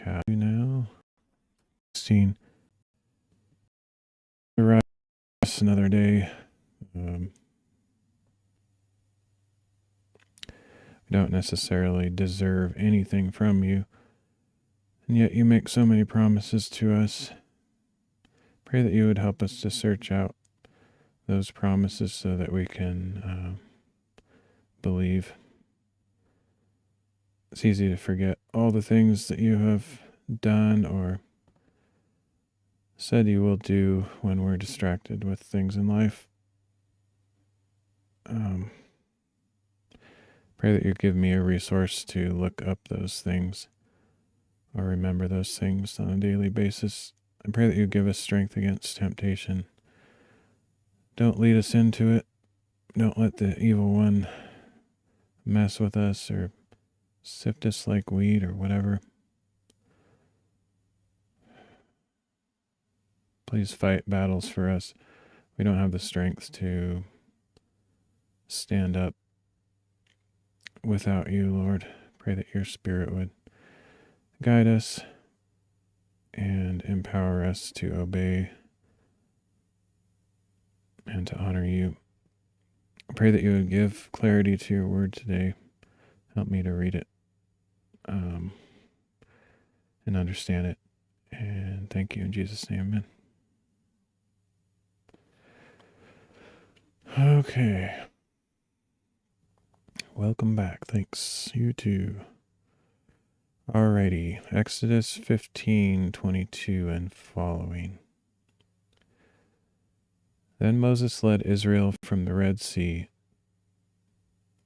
Cat now. 16. Rest another day. We don't necessarily deserve anything from you, and yet you make so many promises to us. Pray that you would help us to search out those promises so that we can believe. It's easy to forget all the things that you have done or said you will do when we're distracted with things in life. Pray that you give me a resource to look up those things or remember those things on a daily basis. I pray that you give us strength against temptation. Don't lead us into it. Don't let the evil one mess with us or sift us like wheat or whatever. Please fight battles for us. We don't have the strength to stand up without you, Lord. Pray that your Spirit would guide us and empower us to obey and to honor you. I pray that you would give clarity to your word today. Help me to read it and understand it. And thank you in Jesus' name, amen. Okay. Welcome back. Thanks. You too. Alrighty. Exodus 15:22 and following. Then Moses led Israel from the Red Sea,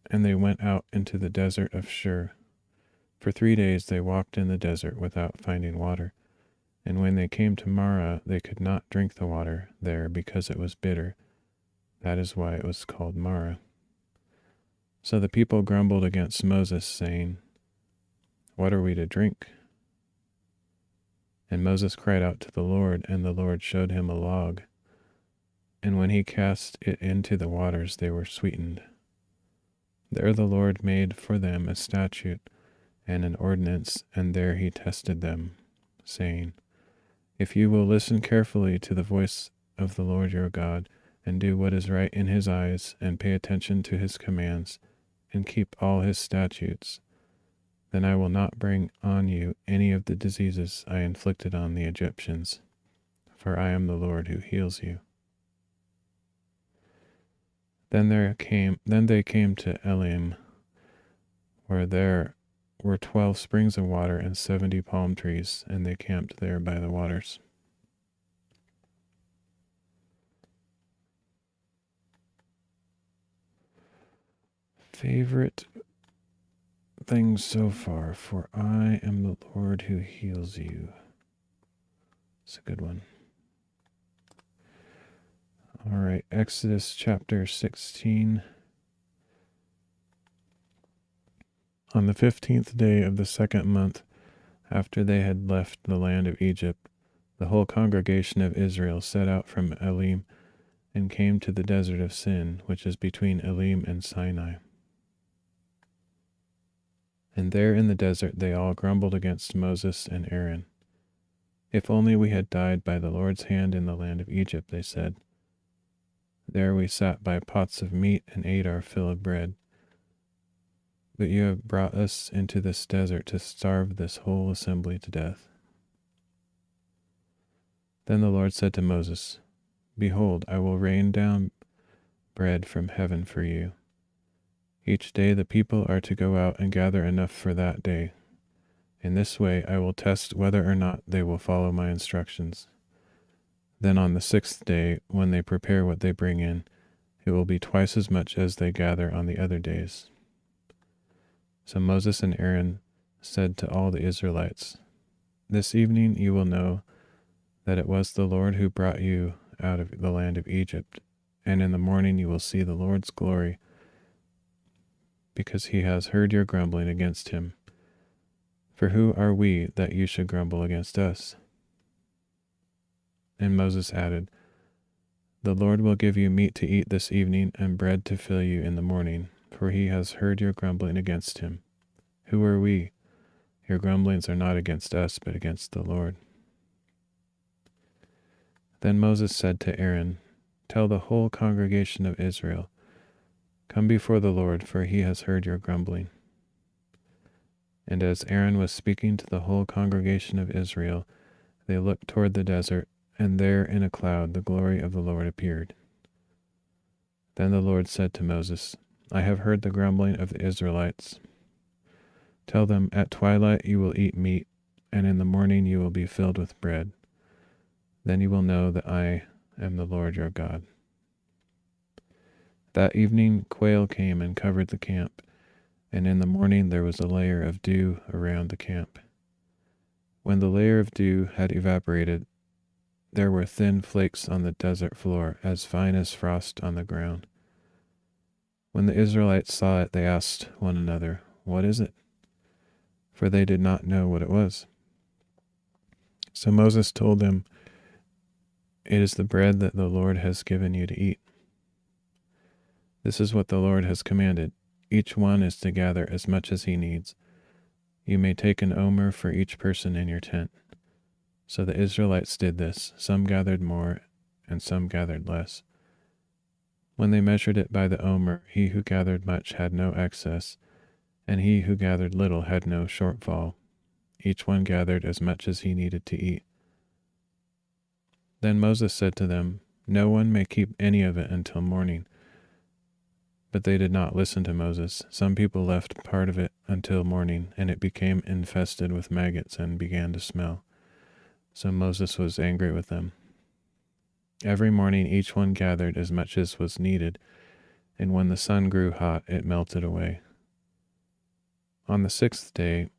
and they went out into the desert of Shur. For 3 days they walked in the desert without finding water. And when they came to Marah, they could not drink the water there because it was bitter. That is why it was called Marah. So the people grumbled against Moses, saying, "What are we to drink?" And Moses cried out to the Lord, and the Lord showed him a log. And when he cast it into the waters, they were sweetened. There the Lord made for them a statute and an ordinance, and there he tested them, saying, "If you will listen carefully to the voice of the Lord your God, and do what is right in his eyes, and pay attention to his commands, and keep all his statutes, then I will not bring on you any of the diseases I inflicted on the Egyptians, for I am the Lord who heals you." Then they came to Elim, where there were 12 springs of water and 70 palm trees, and they camped there by the waters. Favorite things so far, for I am the Lord who heals you. It's a good one. All right, Exodus chapter 16. On the 15th day of the second month, after they had left the land of Egypt, the whole congregation of Israel set out from Elim and came to the desert of Sin, which is between Elim and Sinai. And there in the desert they all grumbled against Moses and Aaron. "If only we had died by the Lord's hand in the land of Egypt," they said. "There we sat by pots of meat and ate our fill of bread. But you have brought us into this desert to starve this whole assembly to death." Then the Lord said to Moses, "Behold, I will rain down bread from heaven for you. Each day the people are to go out and gather enough for that day. In this way I will test whether or not they will follow my instructions. Then on the 6th day, when they prepare what they bring in, it will be twice as much as they gather on the other days." So Moses and Aaron said to all the Israelites, "This evening you will know that it was the Lord who brought you out of the land of Egypt, and in the morning you will see the Lord's glory, because he has heard your grumbling against him. For who are we that you should grumble against us?" And Moses added, "The Lord will give you meat to eat this evening and bread to fill you in the morning, for he has heard your grumbling against him. Who are we? Your grumblings are not against us, but against the Lord." Then Moses said to Aaron, "Tell the whole congregation of Israel, 'Come before the Lord, for he has heard your grumbling.'" And as Aaron was speaking to the whole congregation of Israel, they looked toward the desert, and there in a cloud the glory of the Lord appeared. Then the Lord said to Moses, "I have heard the grumbling of the Israelites. Tell them, at twilight you will eat meat, and in the morning you will be filled with bread. Then you will know that I am the Lord your God." That evening quail came and covered the camp, and in the morning there was a layer of dew around the camp. When the layer of dew had evaporated, there were thin flakes on the desert floor, as fine as frost on the ground. When the Israelites saw it, they asked one another, "What is it?" For they did not know what it was. So Moses told them, "It is the bread that the Lord has given you to eat. This is what the Lord has commanded. Each one is to gather as much as he needs. You may take an omer for each person in your tent." So the Israelites did this. Some gathered more, and some gathered less. When they measured it by the omer, he who gathered much had no excess, and he who gathered little had no shortfall. Each one gathered as much as he needed to eat. Then Moses said to them, "No one may keep any of it until morning." But they did not listen to Moses. Some people left part of it until morning, and it became infested with maggots and began to smell. So Moses was angry with them. Every morning each one gathered as much as was needed, and when the sun grew hot, it melted away. On the 6th day,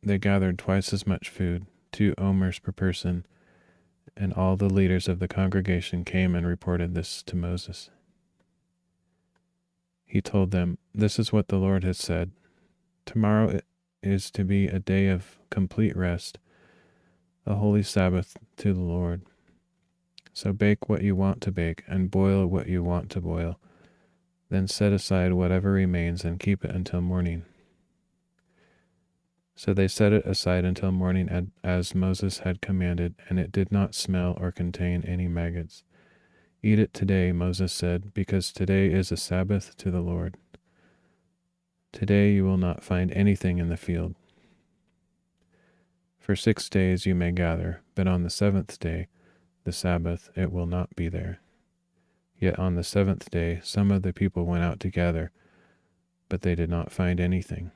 they gathered twice as much food, 2 omers per person, and all the leaders of the congregation came and reported this to Moses. He told them, "This is what the Lord has said. Tomorrow is to be a day of complete rest, a holy Sabbath to the Lord. So bake what you want to bake, and boil what you want to boil. Then set aside whatever remains and keep it until morning." So they set it aside until morning as Moses had commanded, and it did not smell or contain any maggots. "Eat it today," Moses said, "because today is a Sabbath to the Lord. Today you will not find anything in the field. For 6 days you may gather, but on the 7th day, the Sabbath, it will not be there." Yet on the 7th day some of the people went out to gather, but they did not find anything.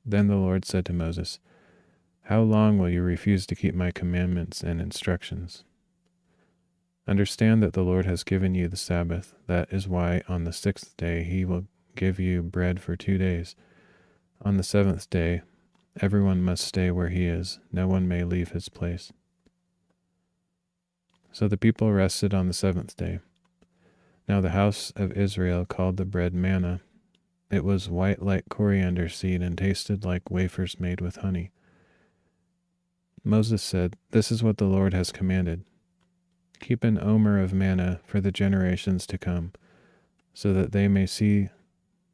Then the Lord said to Moses, "How long will you refuse to keep my commandments and instructions? Understand that the Lord has given you the Sabbath. That is why on the 6th day he will give you bread for 2 days. On the 7th day, everyone must stay where he is. No one may leave his place." So the people rested on the 7th day. Now the house of Israel called the bread manna. It was white like coriander seed and tasted like wafers made with honey. Moses said, "This is what the Lord has commanded. Keep an omer of manna for the generations to come, so that they may see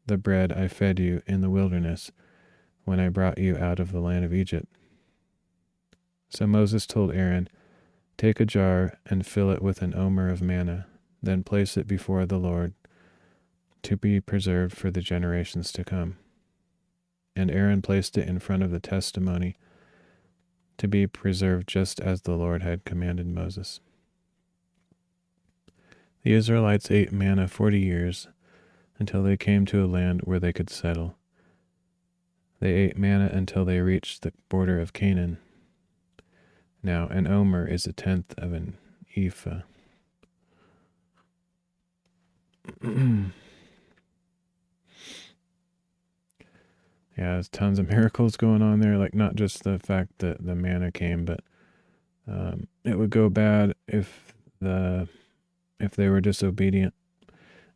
the bread I fed you in the wilderness when I brought you out of the land of Egypt." So Moses told Aaron, "Take a jar and fill it with an omer of manna, then place it before the Lord to be preserved for the generations to come." And Aaron placed it in front of the testimony to be preserved just as the Lord had commanded Moses. The Israelites ate manna 40 years until they came to a land where they could settle. They ate manna until they reached the border of Canaan. Now, an omer is 1/10 of an ephah. Yeah, there's tons of miracles going on there, like not just the fact that the manna came, but it would go bad if they were disobedient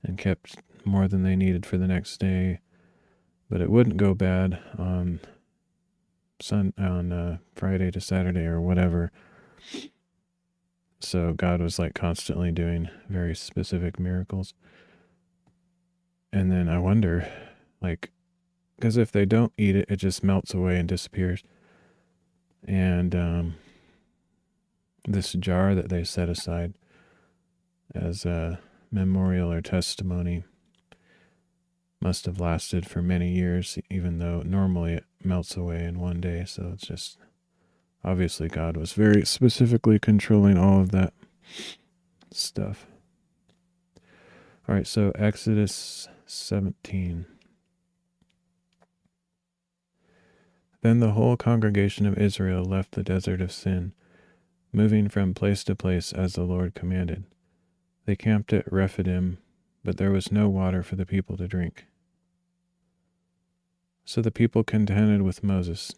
and kept more than they needed for the next day, but it wouldn't go bad on Friday to Saturday or whatever. So God was like constantly doing very specific miracles. And then I wonder, like, because if they don't eat it, it just melts away and disappears. And this jar that they set aside as a memorial or testimony must have lasted for many years, even though normally it melts away in one day. So it's just, obviously God was very specifically controlling all of that stuff. All right, so Exodus 17. Then the whole congregation of Israel left the desert of Sin, moving from place to place as the Lord commanded. They camped at Rephidim, but there was no water for the people to drink. So the people contended with Moses.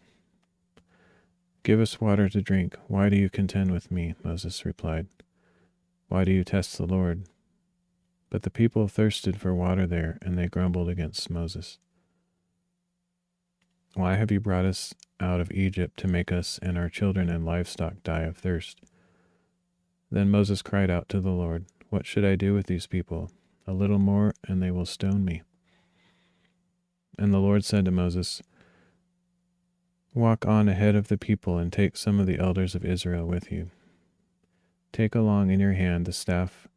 "Give us water to drink. Why do you contend with me?" Moses replied. "Why do you test the Lord?" But the people thirsted for water there, and they grumbled against Moses. "Why have you brought us out of Egypt to make us and our children and livestock die of thirst?" Then Moses cried out to the Lord, "What should I do with these people? A little more, and they will stone me." And the Lord said to Moses, "Walk on ahead of the people and take some of the elders of Israel with you. Take along in your hand the staff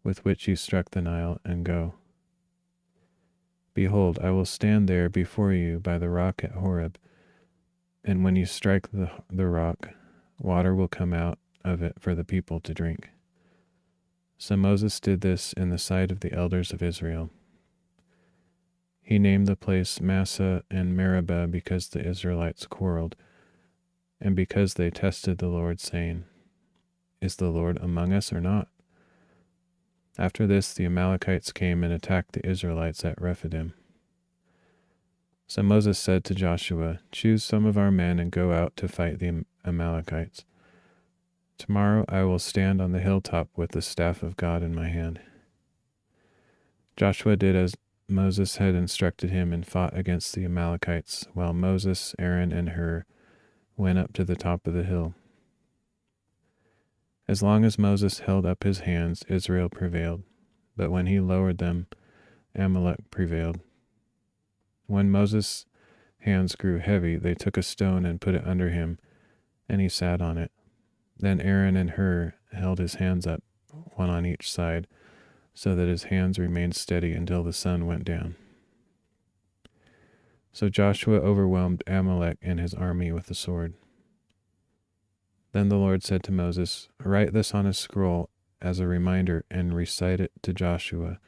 with which you struck the Nile, and go. Behold, I will stand there before you by the rock at Horeb, and when you strike the rock, water will come out of it for the people to drink." So Moses did this in the sight of the elders of Israel. He named the place Massah and Meribah because the Israelites quarreled, and because they tested the Lord, saying, "Is the Lord among us or not?" After this, the Amalekites came and attacked the Israelites at Rephidim. So Moses said to Joshua, "Choose some of our men and go out to fight the Amalekites. Tomorrow I will stand on the hilltop with the staff of God in my hand." Joshua did as Moses had instructed him and fought against the Amalekites, while Moses, Aaron, and Hur went up to the top of the hill. As long as Moses held up his hands, Israel prevailed, but when he lowered them, Amalek prevailed. When Moses' hands grew heavy, they took a stone and put it under him, and he sat on it. Then Aaron and Hur held his hands up, one on each side, so that his hands remained steady until the sun went down. So Joshua overwhelmed Amalek and his army with the sword. Then the Lord said to Moses, "Write this on a scroll as a reminder and recite it to Joshua,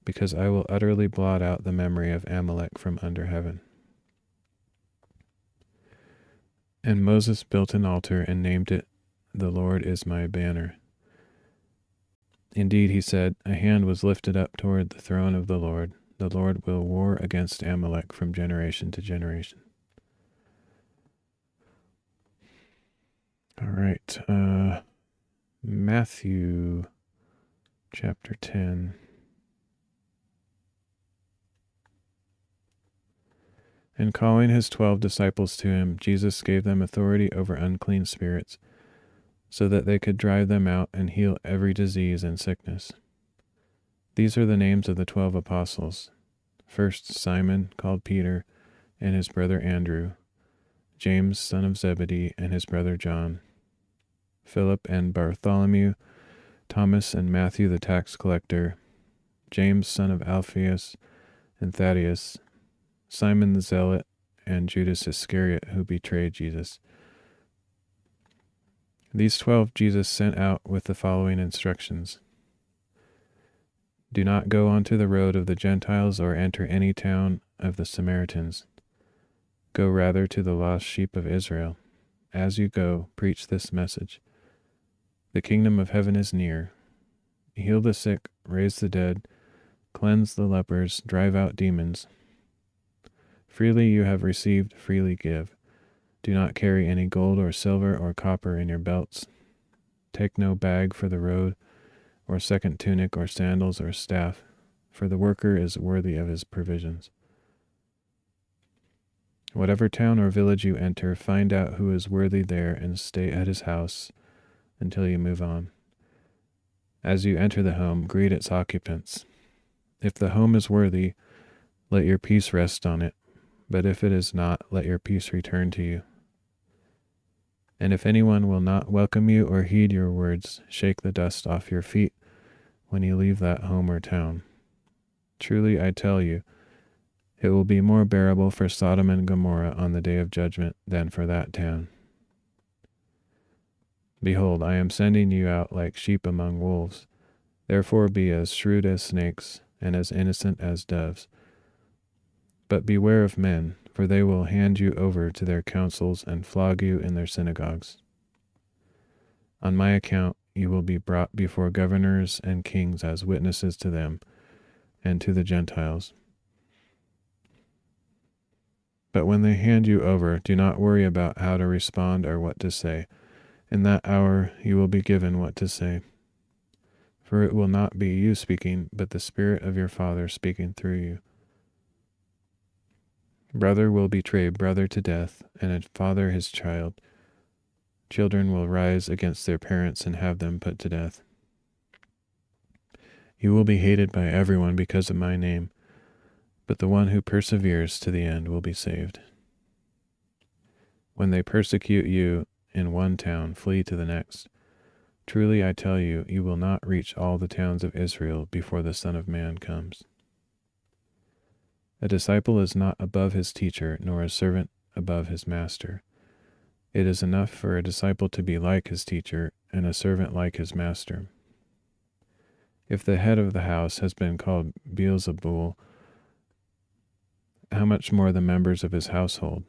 because I will utterly blot out the memory of Amalek from under heaven." And Moses built an altar and named it, "The Lord is my banner." Indeed, he said, a hand was lifted up toward the throne of the Lord. The Lord will war against Amalek from generation to generation. All right, Matthew chapter 10. And calling his 12 disciples to him, Jesus gave them authority over unclean spirits, so that they could drive them out and heal every disease and sickness. These are the names of the 12 apostles. First, Simon, called Peter, and his brother Andrew, James, son of Zebedee, and his brother John, Philip and Bartholomew, Thomas and Matthew the tax collector, James, son of Alphaeus, and Thaddeus, Simon the Zealot, and Judas Iscariot, who betrayed Jesus. These 12 Jesus sent out with the following instructions: "Do not go onto the road of the Gentiles or enter any town of the Samaritans. Go rather to the lost sheep of Israel. As you go, preach this message: the kingdom of heaven is near. Heal the sick, raise the dead, cleanse the lepers, drive out demons. Freely you have received, freely give. Do not carry any gold or silver or copper in your belts. Take no bag for the road, or second tunic or sandals or staff, for the worker is worthy of his provisions. Whatever town or village you enter, find out who is worthy there and stay at his house until you move on. As you enter the home, greet its occupants. If the home is worthy, let your peace rest on it. But if it is not, let your peace return to you. And if anyone will not welcome you or heed your words, shake the dust off your feet when you leave that home or town. Truly I tell you, it will be more bearable for Sodom and Gomorrah on the day of judgment than for that town. Behold, I am sending you out like sheep among wolves. Therefore be as shrewd as snakes and as innocent as doves. But beware of men, for they will hand you over to their councils and flog you in their synagogues. On my account you will be brought before governors and kings as witnesses to them and to the Gentiles. But when they hand you over, do not worry about how to respond or what to say. In that hour you will be given what to say. For it will not be you speaking, but the Spirit of your Father speaking through you. Brother will betray brother to death, and a father his child. Children will rise against their parents and have them put to death. You will be hated by everyone because of my name, but the one who perseveres to the end will be saved. When they persecute you in one town, flee to the next. Truly I tell you, you will not reach all the towns of Israel before the Son of Man comes. A disciple is not above his teacher, nor a servant above his master. It is enough for a disciple to be like his teacher, and a servant like his master. If the head of the house has been called Beelzebul, how much more the members of his household?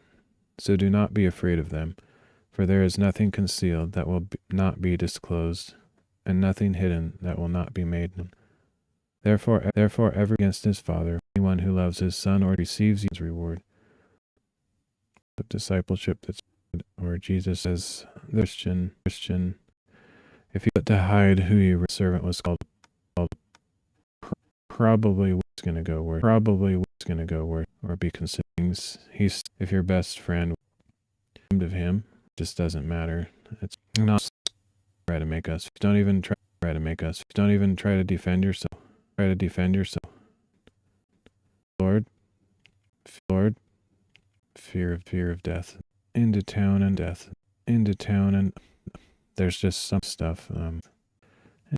So do not be afraid of them, for there is nothing concealed that will not be disclosed, and nothing hidden that will not be made known. Therefore, ever against his father, anyone who loves his son or receives his reward. The discipleship that's or Jesus as the Christian. If you but to hide who your servant was called, probably was going to go where, or be considering he's if your best friend of him just doesn't matter. It's not try to make us. Don't even try to make us. Don't even try to defend yourself. Try to defend yourself. Lord, fear of death. Into town and there's just some stuff.